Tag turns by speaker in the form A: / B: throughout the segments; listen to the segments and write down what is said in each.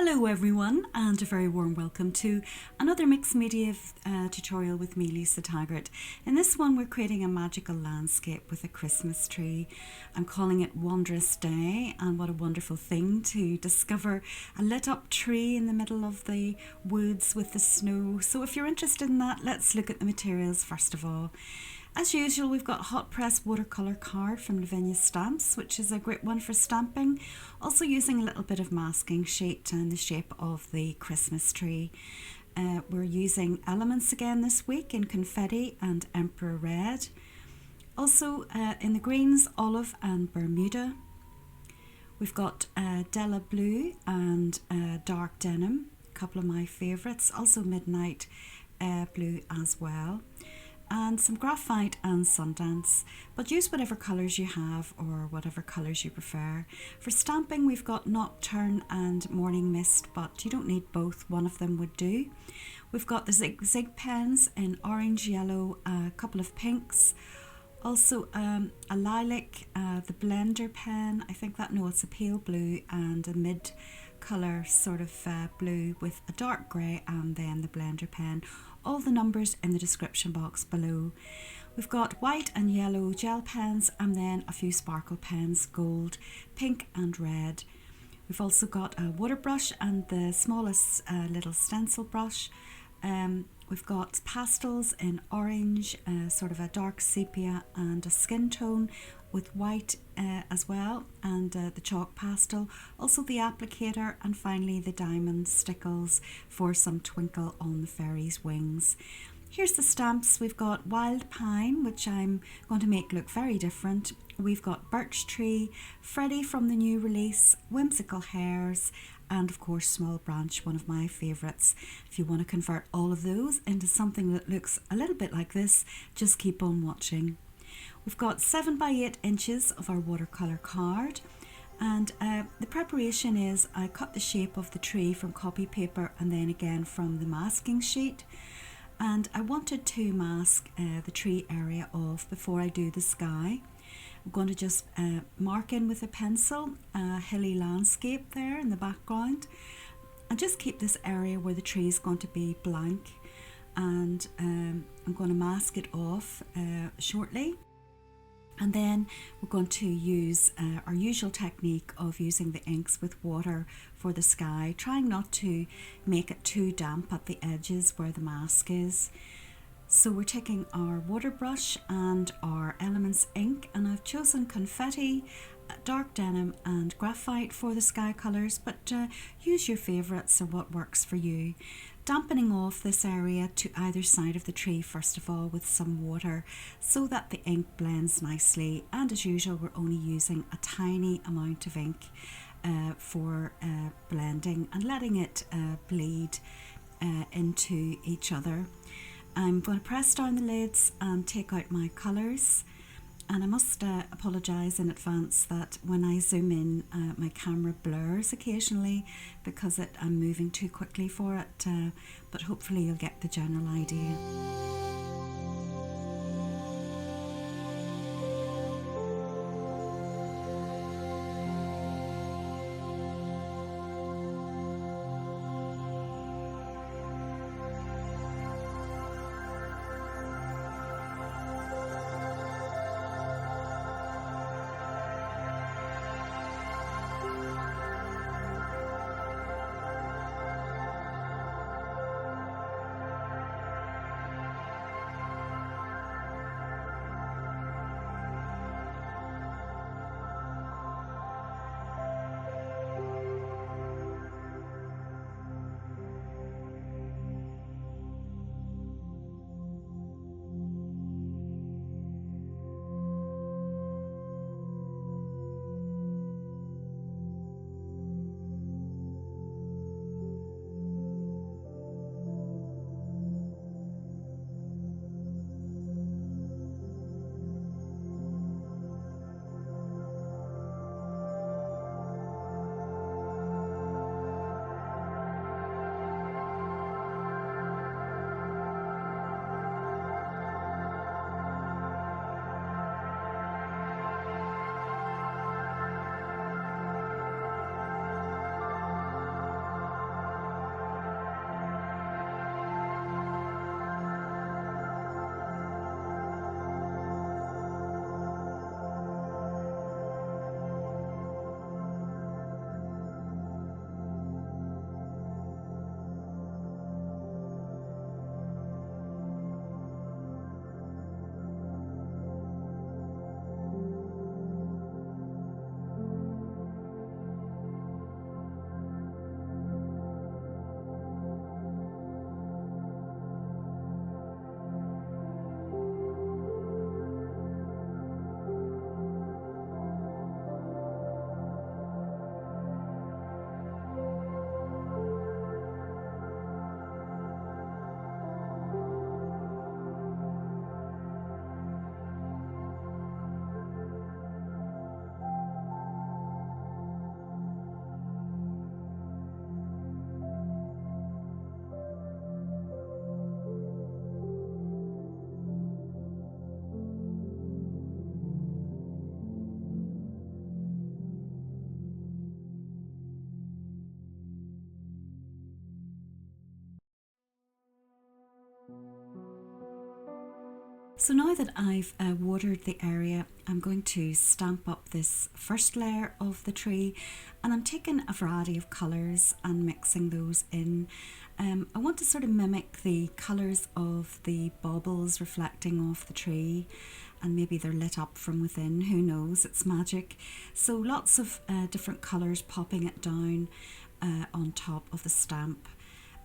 A: Hello everyone, and a very warm welcome to another mixed media tutorial with me, Lisa Taggart. In this one we're creating a magical landscape with a Christmas tree. I'm calling it Wondrous Day, and what a wonderful thing to discover a lit up tree in the middle of the woods with the snow. So if you're interested in that, let's look at the materials first of all. As usual, we've got hot press watercolour card from Lavinia stamps, which is a great one for stamping. Also using a little bit of masking sheet in the shape of the Christmas tree. We're using elements again this week in confetti and emperor red. Also in the greens, olive and Bermuda. We've got Della blue and dark denim, a couple of my favourites. Also midnight blue as well. And some graphite and Sundance, but use whatever colours you have or whatever colours you prefer. For stamping we've got Nocturne and Morning Mist, but you don't need both, one of them would do. We've got the Zig pens in orange, yellow, a couple of pinks, also a lilac, the blender pen, I think that, no, it's a pale blue and a mid colour sort of blue with a dark grey, and then the blender pen. All the numbers in the description box below. We've got white and yellow gel pens, and then a few sparkle pens, gold, pink and red. We've also got a water brush and the smallest little stencil brush. We've got pastels in orange, sort of a dark sepia and a skin tone with white as well, and the chalk pastel, also the applicator, and finally the diamond stickles for some twinkle on the fairy's wings. Here's the stamps. We've got Wild Pine, which I'm going to make look very different. We've got Birch Tree, Freddy from the new release, Whimsical Hairs, and of course Small Branch, one of my favourites. If you want to convert all of those into something that looks a little bit like this, just keep on watching. We've got 7 by 8 inches of our watercolour card, and the preparation is I cut the shape of the tree from copy paper and then again from the masking sheet, and I wanted to mask the tree area off before I do the sky. I'm going to just mark in with a pencil a hilly landscape there in the background, and just keep this area where the tree is going to be blank, and I'm going to mask it off shortly. And then we're going to use our usual technique of using the inks with water for the sky, trying not to make it too damp at the edges where the mask is. So we're taking our water brush and our Elements ink, and I've chosen confetti, dark denim and graphite for the sky colours, but use your favourites or what works for you. Dampening off this area to either side of the tree first of all with some water so that the ink blends nicely, and as usual we're only using a tiny amount of ink for blending and letting it bleed into each other. I'm going to press down the lids and take out my colours, and I must apologise in advance that when I zoom in my camera blurs occasionally because I'm moving too quickly for it, but hopefully you'll get the general idea. So now that I've watered the area, I'm going to stamp up this first layer of the tree, and I'm taking a variety of colours and mixing those in. I want to sort of mimic the colours of the baubles reflecting off the tree, and maybe they're lit up from within, who knows, it's magic. So lots of different colours popping it down on top of the stamp.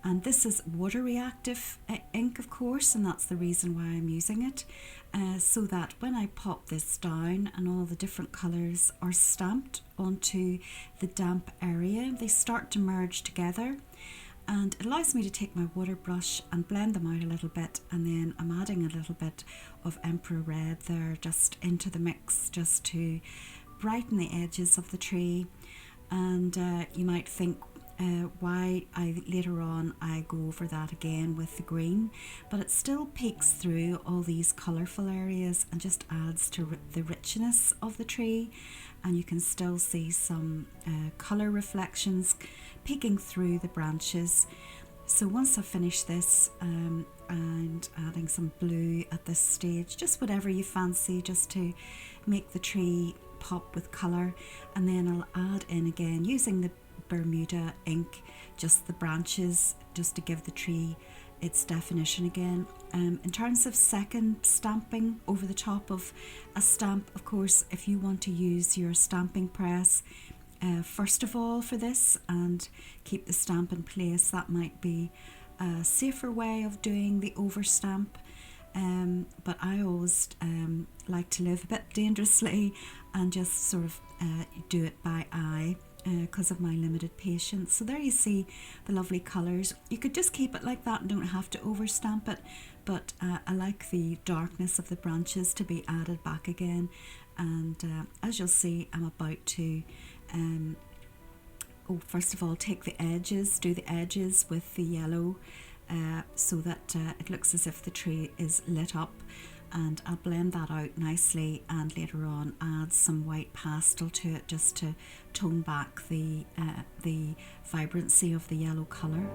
A: And this is water reactive ink, of course, and that's the reason why I'm using it, so that when I pop this down and all the different colours are stamped onto the damp area, they start to merge together, and it allows me to take my water brush and blend them out a little bit, and then I'm adding a little bit of Emperor Red there just into the mix, just to brighten the edges of the tree. And you might think, why later on I go over that again with the green, but it still peeks through all these colourful areas and just adds to the richness of the tree, and you can still see some colour reflections peeking through the branches. So once I've finished this, and adding some blue at this stage, just whatever you fancy, just to make the tree pop with colour, and then I'll add in again using the Bermuda ink, just the branches, just to give the tree its definition again. In terms of second stamping over the top of a stamp, of course, if you want to use your stamping press first of all for this and keep the stamp in place, that might be a safer way of doing the over stamp. But I always like to live a bit dangerously and just sort of do it by eye, because of my limited patience. So there you see the lovely colours. You could just keep it like that and don't have to over stamp it, but I like the darkness of the branches to be added back again. And as you'll see, I'm about to first of all take the edges, do the edges with the yellow, so that it looks as if the tree is lit up, and I'll blend that out nicely, and later on add some white pastel to it just to tone back the vibrancy of the yellow colour.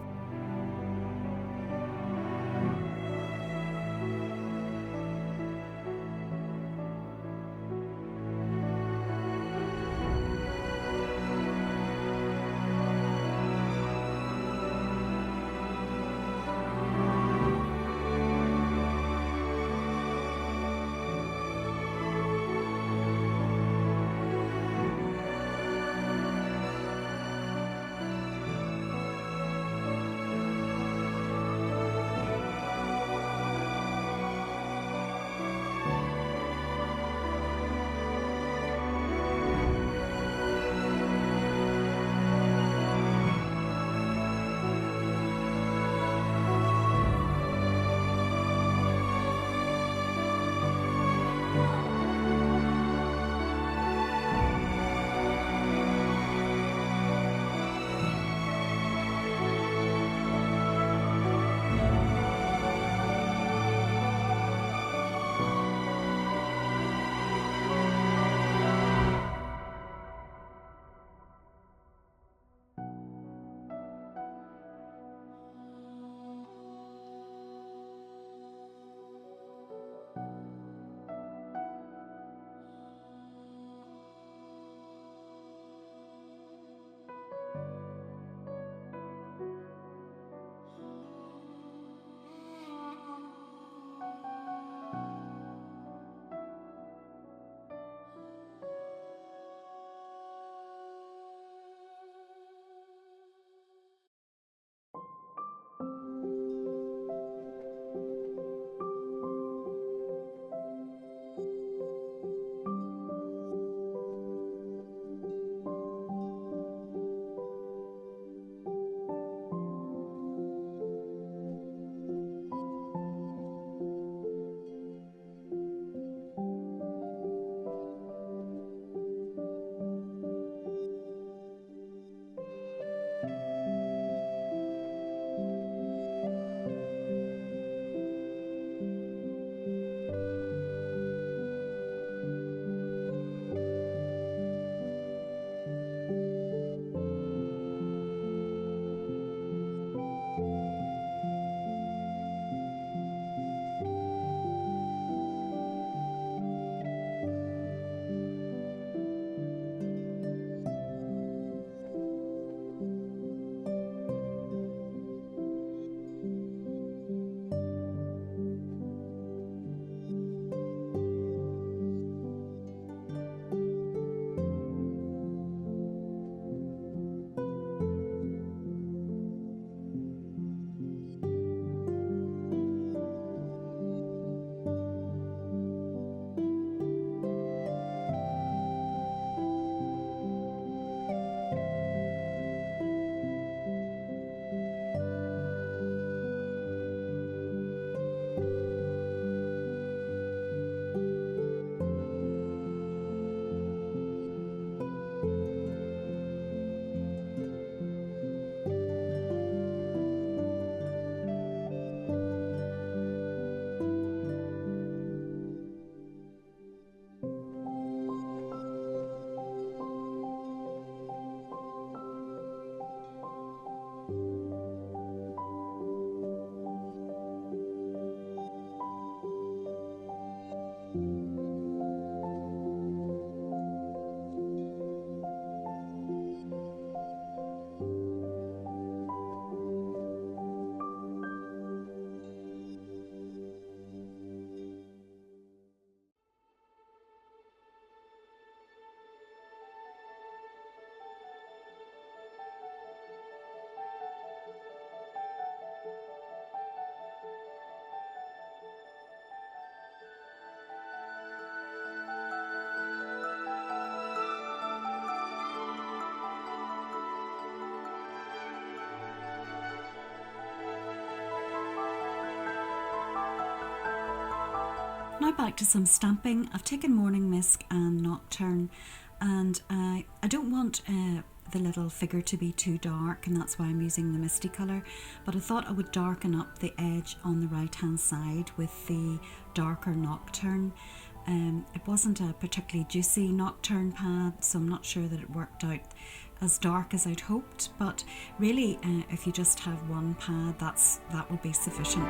A: now back to some stamping. I've taken Morning Mist and Nocturne, and I don't want the little figure to be too dark, and that's why I'm using the misty colour, but I thought I would darken up the edge on the right hand side with the darker Nocturne. It wasn't a particularly juicy Nocturne pad, so I'm not sure that it worked out as dark as I'd hoped, but really if you just have one pad, that would be sufficient.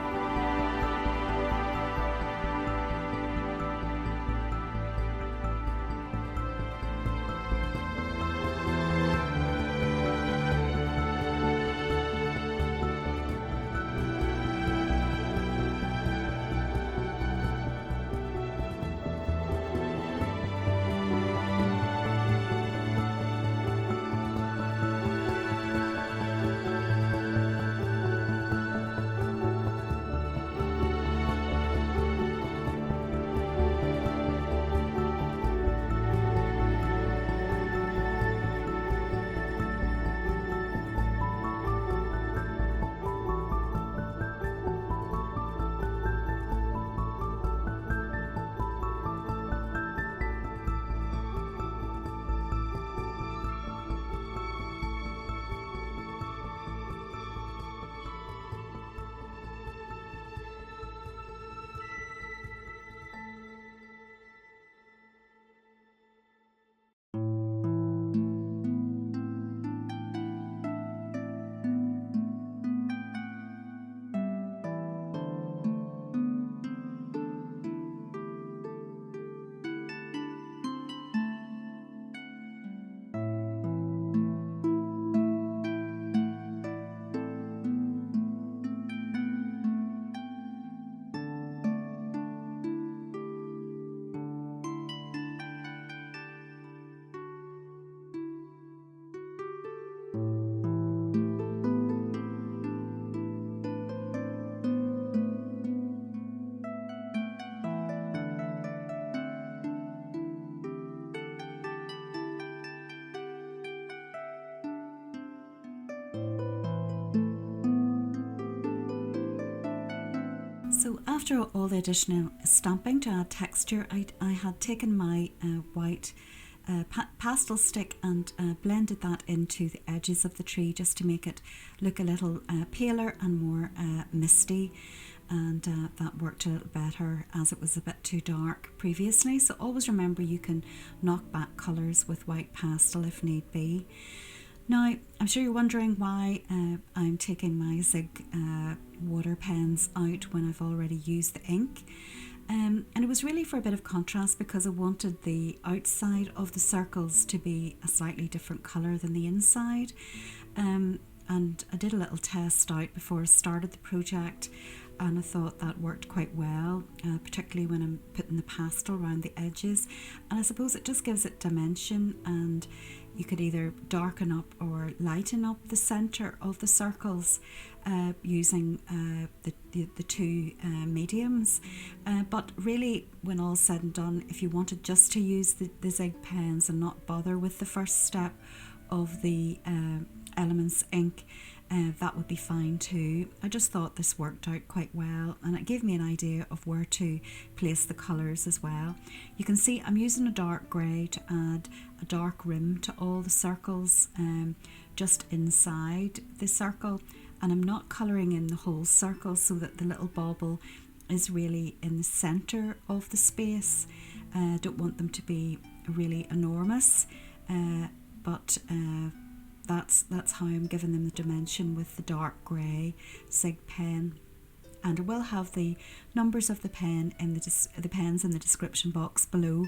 A: So after all the additional stamping to add texture, I had taken my white pastel stick and blended that into the edges of the tree just to make it look a little paler and more misty, and that worked a little better as it was a bit too dark previously. So always remember you can knock back colours with white pastel if need be. Now, I'm sure you're wondering why I'm taking my Zig water pens out when I've already used the ink. And it was really for a bit of contrast because I wanted the outside of the circles to be a slightly different colour than the inside. And I did a little test out before I started the project, and I thought that worked quite well, particularly when I'm putting the pastel around the edges. And I suppose it just gives it dimension, and you could either darken up or lighten up the centre of the circles using the two mediums. But really, when all's said and done, if you wanted just to use the Zig pens and not bother with the first step of the Elements ink, that would be fine too. I just thought this worked out quite well, and it gave me an idea of where to place the colours as well. You can see I'm using a dark grey to add a dark rim to all the circles just inside the circle, and I'm not colouring in the whole circle so that the little bauble is really in the centre of the space. Don't want them to be really enormous, but that's how I'm giving them the dimension with the dark grey Zig pen. And I will have the numbers of the pen in the pens in the description box below.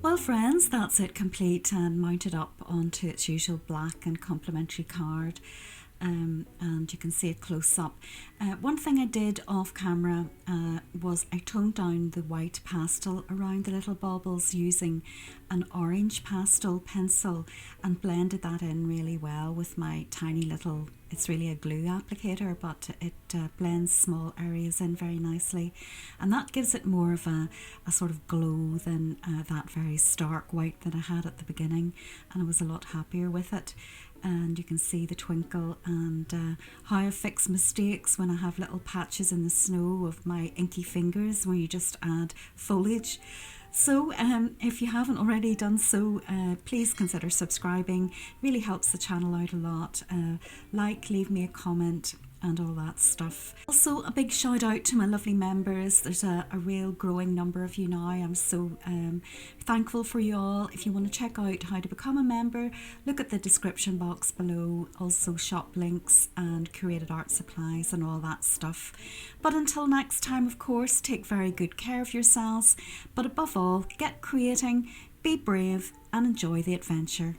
A: Well, friends, that's it complete and mounted up onto its usual black and complementary card. And you can see it close up. One thing I did off camera was I toned down the white pastel around the little baubles using an orange pastel pencil and blended that in really well with my tiny little, it's really a glue applicator, but it blends small areas in very nicely, and that gives it more of a sort of glow than that very stark white that I had at the beginning, and I was a lot happier with it. And you can see the twinkle and how I fix mistakes when I have little patches in the snow of my inky fingers where you just add foliage. So if you haven't already done so, please consider subscribing. It really helps the channel out a lot. Leave me a comment and all that stuff. Also, a big shout out to my lovely members. There's a real growing number of you now. I'm so thankful for you all. If you want to check out how to become a member, look at the description box below. Also shop links and curated art supplies and all that stuff. But until next time, of course, take very good care of yourselves. But above all, get creating, be brave and enjoy the adventure.